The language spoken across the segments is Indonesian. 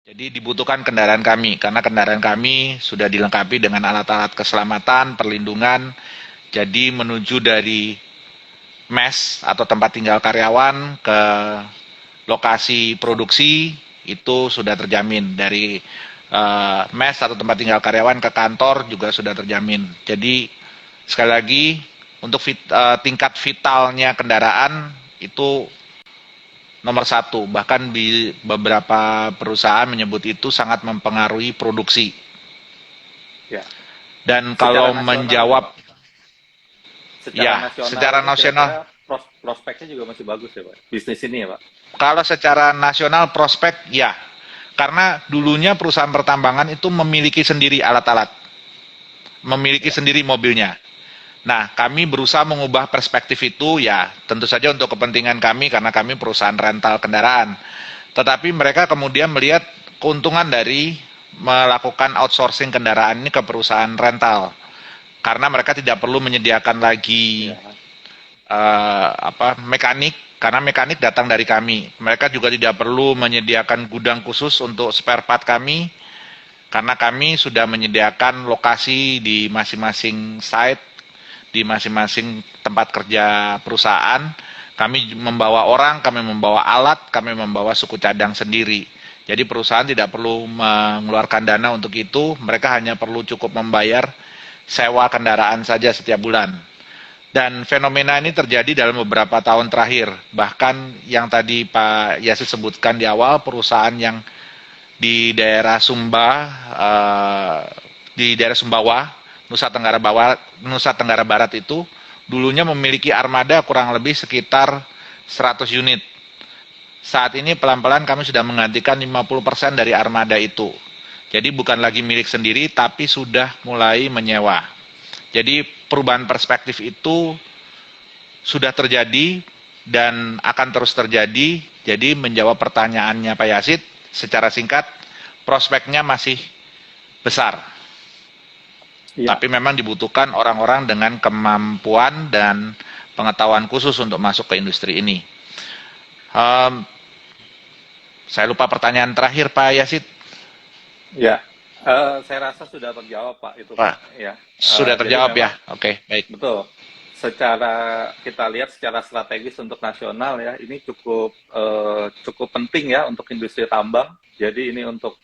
Jadi dibutuhkan kendaraan kami, karena kendaraan kami sudah dilengkapi dengan alat-alat keselamatan, perlindungan. Jadi menuju dari mes atau tempat tinggal karyawan ke lokasi produksi itu sudah terjamin. Dari mes atau tempat tinggal karyawan ke kantor juga sudah terjamin. Jadi sekali lagi untuk tingkat vitalnya kendaraan itu nomor satu, bahkan di beberapa perusahaan menyebut itu sangat mempengaruhi produksi. Ya. Dan Secara kalau nasional nih, menjawab, Pak. Secara ya, nasional secara ini nasional, kira-kira prospeknya juga masih bagus ya, Pak. Bisnis ini ya, Pak. kalau secara nasional prospek, ya, karena dulunya perusahaan pertambangan itu memiliki sendiri alat-alat, memiliki Ya. sendiri mobilnya. Nah, kami berusaha mengubah perspektif itu, ya, tentu saja untuk kepentingan kami, karena kami perusahaan rental kendaraan. Tetapi mereka kemudian melihat keuntungan dari melakukan outsourcing kendaraan ini ke perusahaan rental. Karena mereka tidak perlu menyediakan lagi Ya. mekanik, karena mekanik datang dari kami. Mereka juga tidak perlu menyediakan gudang khusus untuk spare part kami, karena kami sudah menyediakan lokasi di masing-masing site, di masing-masing tempat kerja perusahaan. Kami membawa orang, kami membawa alat, kami membawa suku cadang sendiri. Jadi perusahaan tidak perlu mengeluarkan dana untuk itu, mereka hanya perlu cukup membayar sewa kendaraan saja setiap bulan. Dan fenomena ini terjadi dalam beberapa tahun terakhir. Bahkan yang tadi Pak Yasin sebutkan di awal, perusahaan yang di daerah di daerah Sumbawa, Nusa Tenggara Barat itu dulunya memiliki armada kurang lebih sekitar 100 unit. Saat ini pelan-pelan kami sudah menggantikan 50% dari armada itu. Jadi bukan lagi milik sendiri, tapi sudah mulai menyewa. Jadi perubahan perspektif itu sudah terjadi dan akan terus terjadi. Jadi menjawab pertanyaannya Pak Yasid, secara singkat, prospeknya masih besar. Iya. Tapi memang dibutuhkan orang-orang dengan kemampuan dan pengetahuan khusus untuk masuk ke industri ini. Um, saya lupa pertanyaan terakhir Pak Yasid. Ya. Saya rasa sudah terjawab, Pak, itu, Pak, Pak. Ya. sudah Jadi terjawab ya? memang Oke, baik. betul. Kita lihat secara strategis untuk nasional ya, ini cukup penting ya untuk industri tambang. Jadi ini untuk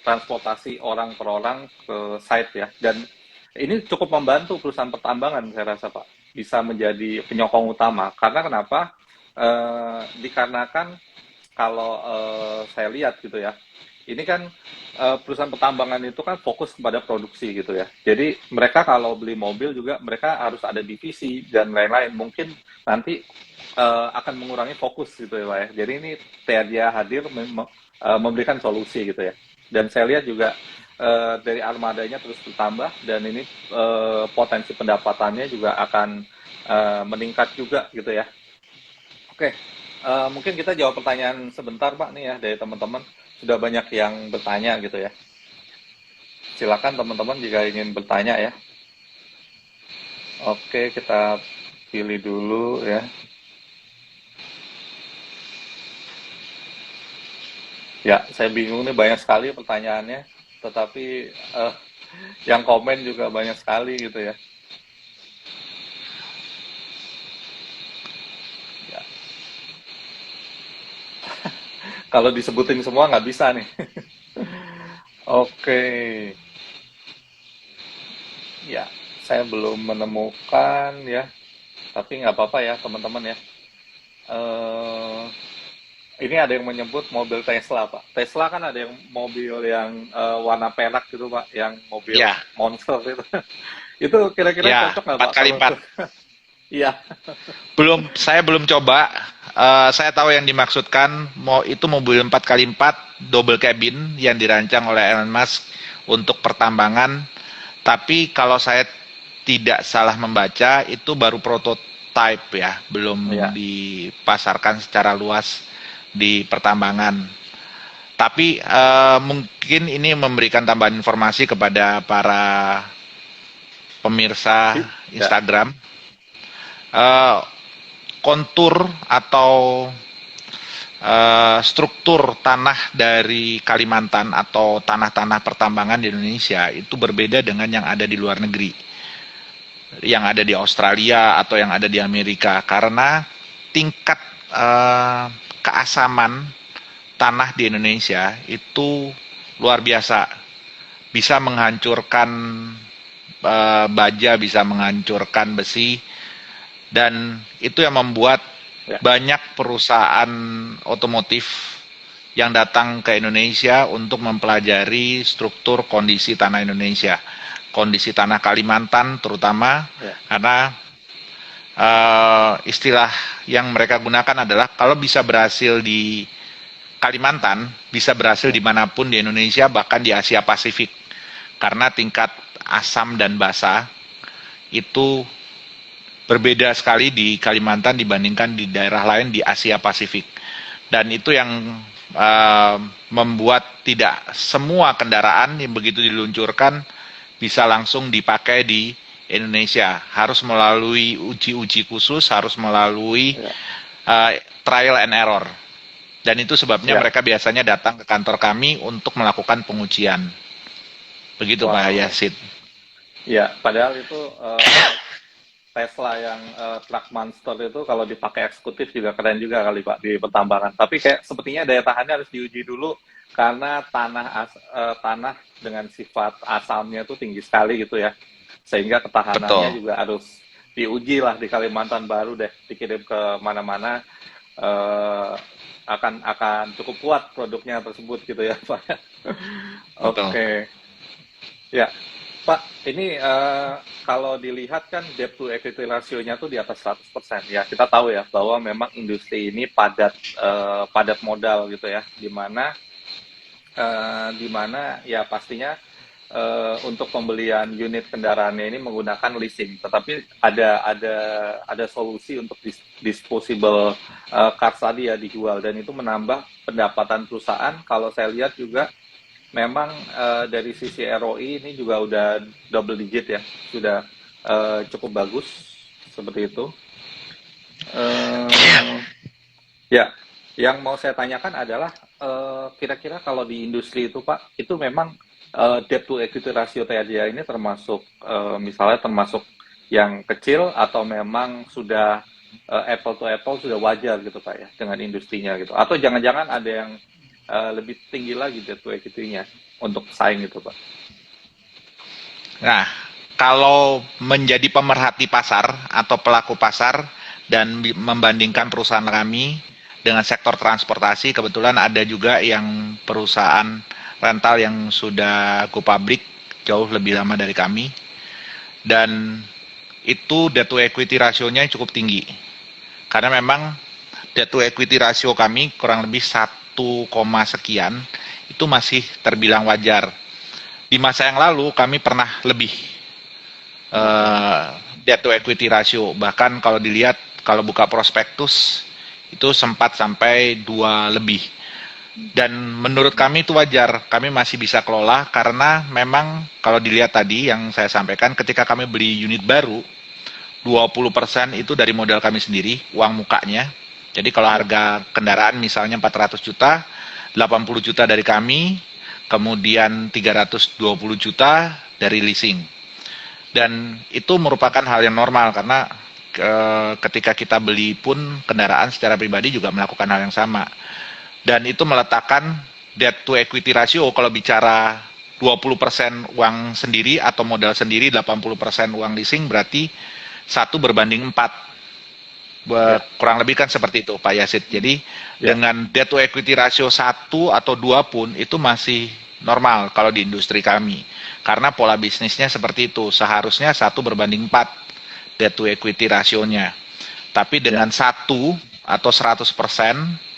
transportasi orang per orang ke site ya. Dan ini cukup membantu perusahaan pertambangan saya rasa, Pak. Bisa menjadi penyokong utama. Karena kenapa? Dikarenakan kalau saya lihat gitu ya, ini kan perusahaan pertambangan itu kan fokus kepada produksi gitu ya. Jadi mereka kalau beli mobil juga mereka harus ada divisi dan lain-lain. Mungkin nanti akan mengurangi fokus gitu ya Pak ya. Jadi ini dia hadir memberikan solusi gitu ya. Dan saya lihat juga dari armadanya terus bertambah dan ini potensi pendapatannya juga akan meningkat juga gitu ya. Oke, mungkin kita jawab pertanyaan sebentar Pak nih ya dari teman-teman. Sudah banyak yang bertanya gitu ya. Silakan teman-teman jika ingin bertanya ya. Oke, kita pilih dulu ya. Ya, saya bingung nih banyak sekali pertanyaannya, tetapi yang komen juga banyak sekali gitu ya. Ya, kalau disebutin semua nggak bisa nih. Oke, ya, saya belum menemukan ya, tapi nggak apa-apa ya teman-teman ya. Eh, ini ada yang menyebut mobil Tesla, Pak. Tesla kan ada yang mobil yang warna perak gitu, Pak, yang mobil Ya, monster itu. Itu kira-kira ya, cocok nggak, empat Pak, kali kalau empat. untuk iya, Saya belum coba. Saya tahu yang dimaksudkan itu mobil 4x4 double cabin yang dirancang oleh Elon Musk untuk pertambangan. Tapi kalau saya tidak salah membaca itu baru prototype ya, belum iya, dipasarkan secara luas di pertambangan. Tapi mungkin ini memberikan tambahan informasi kepada para pemirsa sip, ya, Instagram. Eh, Kontur atau struktur tanah dari Kalimantan atau tanah-tanah pertambangan di Indonesia itu berbeda dengan yang ada di luar negeri, yang ada di Australia atau yang ada di Amerika, karena tingkat keasaman tanah di Indonesia itu luar biasa, bisa menghancurkan baja, bisa menghancurkan besi, dan itu yang membuat banyak perusahaan otomotif yang datang ke Indonesia untuk mempelajari struktur kondisi tanah Indonesia, kondisi tanah Kalimantan terutama, karena istilah yang mereka gunakan adalah kalau bisa berhasil di Kalimantan, bisa berhasil dimanapun di Indonesia, bahkan di Asia Pasifik, karena tingkat asam dan basa itu berbeda sekali di Kalimantan dibandingkan di daerah lain di Asia Pasifik. Dan itu yang membuat tidak semua kendaraan yang begitu diluncurkan bisa langsung dipakai di Indonesia. Harus melalui uji-uji khusus, harus melalui trial and error. Dan itu sebabnya mereka biasanya datang ke kantor kami untuk melakukan pengujian. Begitu Pak Yasid. Ya, padahal itu Tesla yang truck monster itu kalau dipakai eksekutif juga keren juga kali Pak di pertambangan. Tapi kayak sepertinya daya tahannya harus diuji dulu karena tanah dengan sifat asamnya itu tinggi sekali gitu ya. Sehingga ketahanannya juga harus diuji lah di Kalimantan baru deh dikirim ke mana-mana akan cukup kuat produknya tersebut gitu ya Pak. Oke. Ya. Pak, ini kalau dilihat kan debt to equity ratio-nya tuh di atas 100%. Ya, kita tahu ya bahwa memang industri ini padat modal gitu ya, di mana ya pastinya untuk pembelian unit kendaraannya ini menggunakan leasing. Tetapi ada solusi untuk disposable cars tadi ya dijual, dan itu menambah pendapatan perusahaan. Kalau saya lihat juga memang dari sisi ROI ini juga udah double digit ya, sudah cukup bagus seperti itu. Ya, yang mau saya tanyakan adalah kira-kira kalau di industri itu Pak, itu memang debt to equity ratio tadi ini termasuk misalnya termasuk yang kecil atau memang sudah apple to apple sudah wajar gitu Pak ya dengan industrinya gitu, atau jangan-jangan ada yang lebih tinggi lagi debt to equity-nya untuk saing itu Pak. Nah, kalau menjadi pemerhati pasar atau pelaku pasar dan membandingkan perusahaan kami dengan sektor transportasi, kebetulan ada juga yang perusahaan rental yang sudah go public jauh lebih lama dari kami, dan itu debt to equity rasionya cukup tinggi, karena memang debt to equity rasio kami kurang lebih 1, sekian, itu masih terbilang wajar. Di masa yang lalu kami pernah lebih debt to equity ratio, bahkan kalau dilihat, kalau buka prospektus itu sempat sampai 2 lebih. Dan menurut kami itu wajar, kami masih bisa kelola, karena memang kalau dilihat tadi yang saya sampaikan, ketika kami beli unit baru, 20% itu dari modal kami sendiri, uang mukanya. Jadi kalau harga kendaraan misalnya 400 juta, 80 juta dari kami, kemudian 320 juta dari leasing. Dan itu merupakan hal yang normal, karena ketika kita beli pun kendaraan secara pribadi juga melakukan hal yang sama. Dan itu meletakkan debt to equity ratio, kalau bicara 20% uang sendiri atau modal sendiri, 80% uang leasing, berarti 1:4. Kurang lebih kan seperti itu Pak Yasid. Jadi dengan debt to equity ratio 1 atau 2 pun itu masih normal kalau di industri kami, karena pola bisnisnya seperti itu, seharusnya 1:4 debt to equity rasionya. Tapi dengan 1 atau 100%,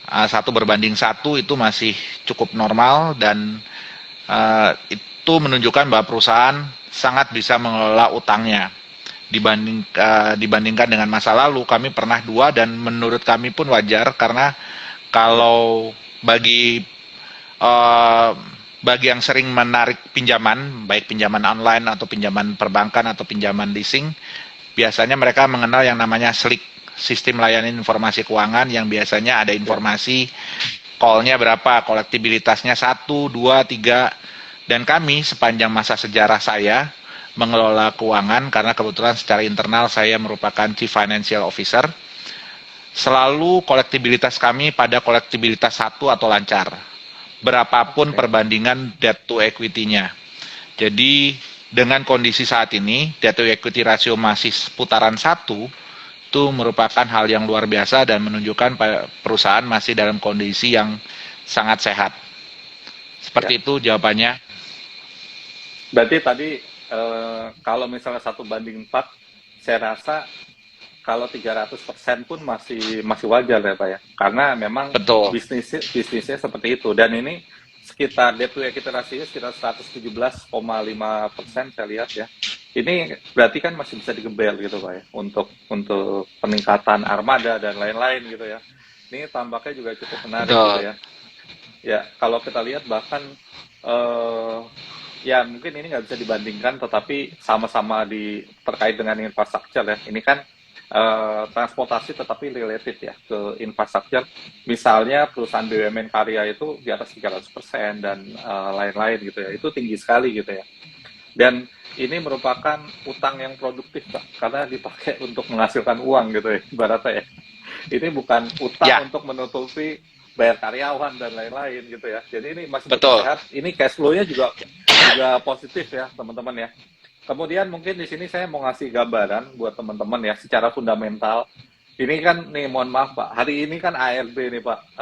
1:1 itu masih cukup normal, dan itu menunjukkan bahwa perusahaan sangat bisa mengelola utangnya. Dibandingkan dengan masa lalu, kami pernah 2, dan menurut kami pun wajar, karena kalau bagi yang sering menarik pinjaman, baik pinjaman online atau pinjaman perbankan atau pinjaman leasing, biasanya mereka mengenal yang namanya sistem layanan informasi keuangan yang biasanya ada informasi call-nya berapa, kolektibilitasnya 1, 2, 3, dan kami sepanjang masa sejarah saya mengelola keuangan, karena kebetulan secara internal saya merupakan Chief Financial Officer, selalu kolektibilitas kami pada kolektibilitas 1 atau lancar, berapapun perbandingan debt to equity-nya. Jadi dengan kondisi saat ini, debt to equity ratio masih putaran 1, itu merupakan hal yang luar biasa dan menunjukkan perusahaan masih dalam kondisi yang sangat sehat. Seperti itu jawabannya. Berarti tadi kalau misalnya 1:4, saya rasa kalau 300% pun masih wajar ya Pak ya. Karena memang Betul. bisnisnya seperti itu. Dan ini sekitar debt to equity ratio sekitar 117,5% saya lihat ya. Ini berarti kan masih bisa digebel gitu Pak ya, untuk peningkatan armada dan lain-lain gitu ya. Ini tampaknya juga cukup menarik gitu ya. Ya, kalau kita lihat bahkan ya mungkin ini nggak bisa dibandingkan, tetapi sama-sama terkait dengan infrastruktur ya. Ini kan transportasi tetapi related ya ke infrastruktur. Misalnya perusahaan BUMN karya itu di atas 300% dan lain-lain gitu ya. Itu tinggi sekali gitu ya. Dan ini merupakan utang yang produktif Pak, karena dipakai untuk menghasilkan uang gitu ya, ibaratnya ya. Ini bukan utang untuk menutupi bayar karyawan dan lain-lain gitu ya. Jadi ini masih sehat. Ini cash flow-nya juga positif ya teman-teman ya. Kemudian mungkin di sini saya mau ngasih gambaran buat teman-teman ya secara fundamental. Ini kan nih mohon maaf Pak, hari ini kan ARB nih Pak,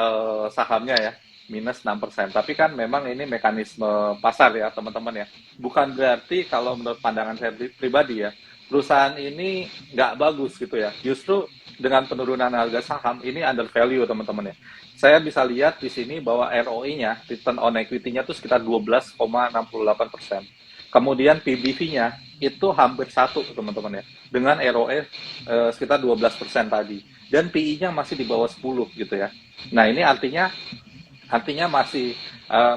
sahamnya ya minus 6%. Tapi kan memang ini mekanisme pasar ya teman-teman ya. Bukan berarti kalau menurut pandangan saya pribadi ya, perusahaan ini nggak bagus gitu ya. Justru dengan penurunan harga saham ini under value teman-teman ya. Saya bisa lihat di sini bahwa ROE-nya, return on equity-nya itu sekitar 12,68%. Kemudian PBV-nya itu hampir 1 teman-teman ya. Dengan ROE sekitar 12% tadi. Dan PI-nya masih di bawah 10 gitu ya. Nah ini artinya masih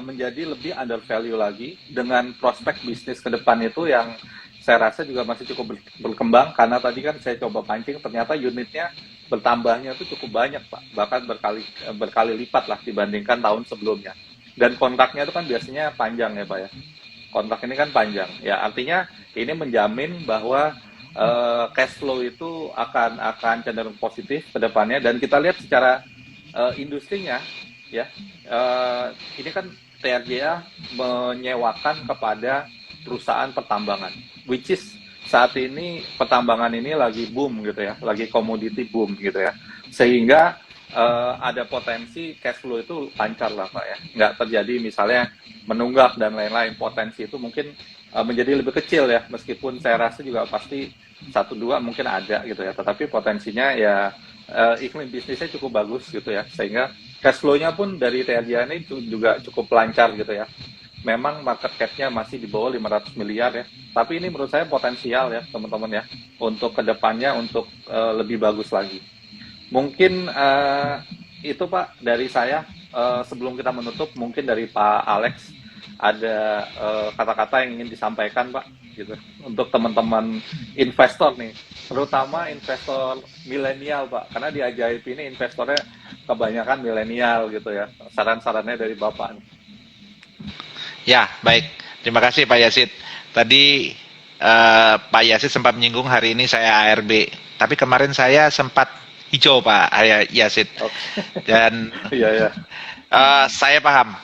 menjadi lebih under value lagi, dengan prospek bisnis ke depan itu yang saya rasa juga masih cukup berkembang, karena tadi kan saya coba pancing, ternyata unitnya bertambahnya itu cukup banyak Pak, bahkan berkali lipat lah dibandingkan tahun sebelumnya. Dan kontraknya itu kan biasanya panjang ya Pak ya, kontrak ini kan panjang ya, artinya ini menjamin bahwa cash flow itu akan cenderung positif ke depannya. Dan kita lihat secara industrinya ya, ini kan TRJA menyewakan kepada perusahaan pertambangan, which is saat ini pertambangan ini lagi boom gitu ya, lagi commodity boom gitu ya, sehingga ada potensi cash flow itu lancar lah Pak ya, nggak terjadi misalnya menunggak dan lain-lain. Potensi itu mungkin menjadi lebih kecil ya, meskipun saya rasa juga pasti 1-2 mungkin ada gitu ya, tetapi potensinya ya iklim bisnisnya cukup bagus gitu ya, sehingga cash flow-nya pun dari TRJA ini juga cukup lancar gitu ya. Memang market cap-nya masih di bawah 500 miliar ya, tapi ini menurut saya potensial ya teman-teman ya, untuk kedepannya untuk lebih bagus lagi. Mungkin itu Pak dari saya. Sebelum kita menutup, mungkin dari Pak Alex ada kata-kata yang ingin disampaikan Pak gitu, untuk teman-teman investor nih, terutama investor milenial Pak, karena di Ajaib ini investornya kebanyakan milenial gitu ya. Saran-sarannya dari Bapak nih. Ya, baik. Terima kasih Pak Yazid. Tadi Pak Yazid sempat menyinggung hari ini saya ARB, tapi kemarin saya sempat hijau Pak Yazid. Okay. Dan saya paham.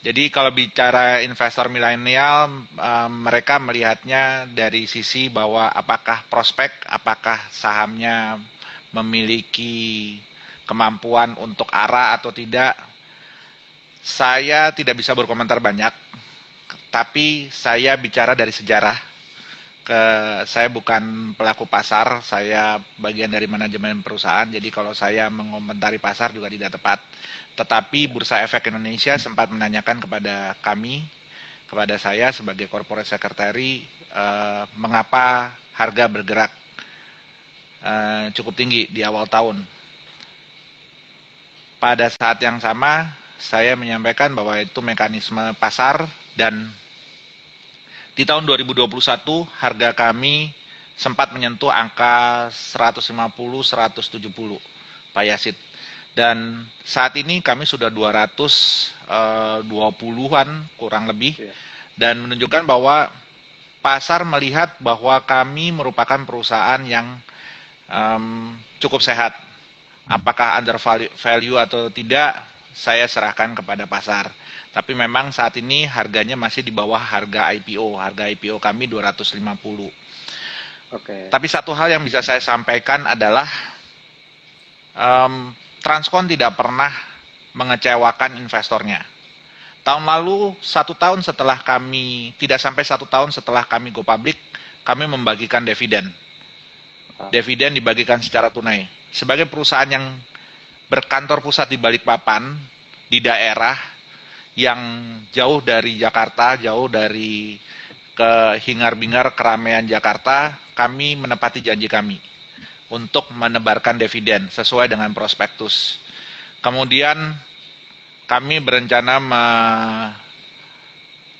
Jadi kalau bicara investor milenial, mereka melihatnya dari sisi bahwa apakah prospek, apakah sahamnya memiliki kemampuan untuk arah atau tidak. Saya tidak bisa berkomentar banyak, tapi saya bicara dari sejarah. Saya bukan pelaku pasar, saya bagian dari manajemen perusahaan, jadi kalau saya mengomentari pasar juga tidak tepat. Tetapi Bursa Efek Indonesia sempat menanyakan kepada saya sebagai corporate secretary, mengapa harga bergerak cukup tinggi di awal tahun. Pada saat yang sama, saya menyampaikan bahwa itu mekanisme pasar, dan di tahun 2021 harga kami sempat menyentuh angka 150-170, Pak Yasid. Dan saat ini kami sudah 220-an kurang lebih, Iya. dan menunjukkan bahwa pasar melihat bahwa kami merupakan perusahaan yang cukup sehat. Apakah under value atau tidak, saya serahkan kepada pasar. Tapi memang saat ini harganya masih di bawah harga IPO. Harga IPO kami 250. Oke. Tapi satu hal yang bisa saya sampaikan adalah Transcon tidak pernah mengecewakan investornya. Tahun lalu, tidak sampai 1 tahun setelah kami go public, kami membagikan dividen. Dividen dibagikan secara tunai. Sebagai perusahaan yang berkantor pusat di Balikpapan, di daerah yang jauh dari Jakarta, jauh dari kehingar-bingar keramaian Jakarta, kami menepati janji kami untuk menebarkan dividen sesuai dengan prospektus. Kemudian kami berencana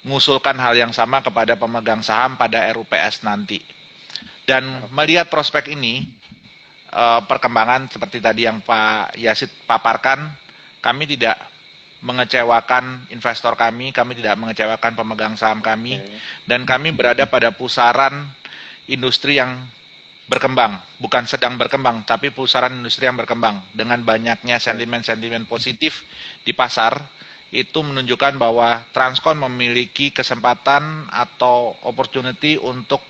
mengusulkan hal yang sama kepada pemegang saham pada RUPS nanti. Dan melihat prospek ini, perkembangan seperti tadi yang Pak Yasid paparkan, kami tidak mengecewakan investor kami tidak mengecewakan pemegang saham kami, dan kami berada pada pusaran industri yang berkembang, bukan sedang berkembang, tapi pusaran industri yang berkembang. Dengan banyaknya sentimen-sentimen positif di pasar, itu menunjukkan bahwa Transcon memiliki kesempatan atau opportunity untuk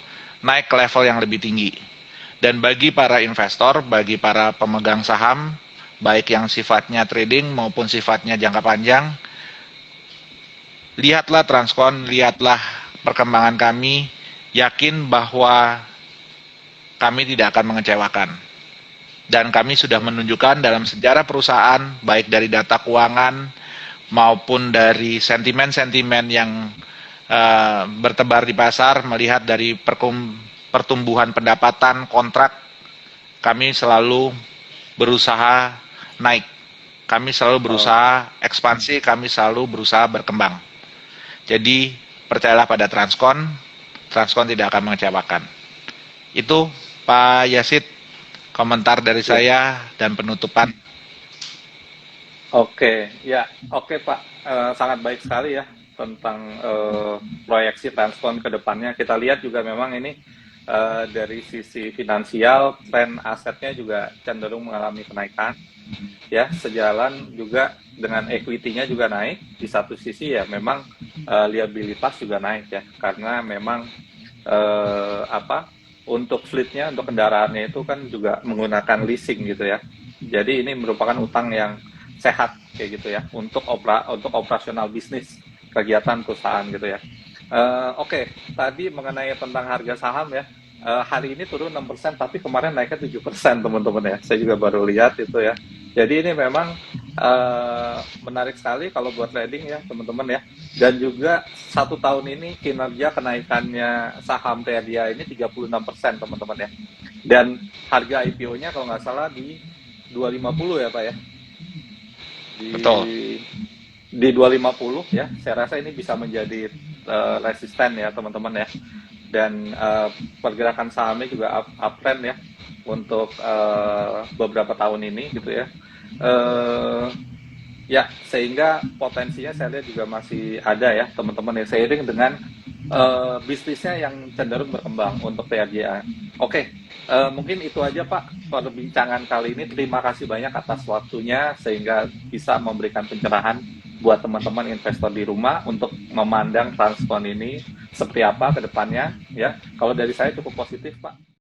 naik ke level yang lebih tinggi. Dan bagi para investor, bagi para pemegang saham, baik yang sifatnya trading maupun sifatnya jangka panjang, lihatlah Transcon, lihatlah perkembangan kami, yakin bahwa kami tidak akan mengecewakan. Dan kami sudah menunjukkan dalam sejarah perusahaan, baik dari data keuangan maupun dari sentimen-sentimen yang bertebar di pasar, melihat dari pertumbuhan pendapatan, kontrak, kami selalu berusaha naik. Kami selalu berusaha ekspansi, kami selalu berusaha berkembang. Jadi, percayalah pada Transcon, Transcon tidak akan mengecewakan. Itu, Pak Yasid, komentar dari saya dan penutupan. Oke, ya, oke Pak, sangat baik sekali ya tentang proyeksi Transcon ke depannya. Kita lihat juga memang ini dari sisi finansial, tren asetnya juga cenderung mengalami kenaikan, ya, sejalan juga dengan equity-nya juga naik. Di satu sisi ya memang liabilitas juga naik ya, karena memang untuk fleet-nya, untuk kendaraannya itu kan juga menggunakan leasing gitu ya. Jadi ini merupakan utang yang sehat kayak gitu ya untuk operasional bisnis kegiatan perusahaan gitu ya. Oke, tadi mengenai tentang harga saham ya. Hari ini turun 6%, tapi kemarin naiknya 7% teman-teman ya. Saya juga baru lihat itu ya. Jadi ini memang menarik sekali kalau buat trading ya teman-teman ya. Dan juga 1 tahun ini kinerja kenaikannya saham TRDA ini 36% teman-teman ya. Dan harga IPO-nya kalau nggak salah di 250 ya Pak ya. Betul. Di 250 ya, saya rasa ini bisa menjadi resisten ya teman-teman ya. Dan pergerakan sahamnya juga uptrend ya untuk beberapa tahun ini gitu ya. Ya, sehingga potensinya saya lihat juga masih ada ya teman-teman ya, seiring dengan bisnisnya yang cenderung berkembang untuk TRJA. Oke, mungkin itu aja Pak perbincangan kali ini. Terima kasih banyak atas waktunya sehingga bisa memberikan pencerahan buat teman-teman investor di rumah untuk memandang Transcon ini seperti apa ke depannya ya. Kalau dari saya cukup positif Pak.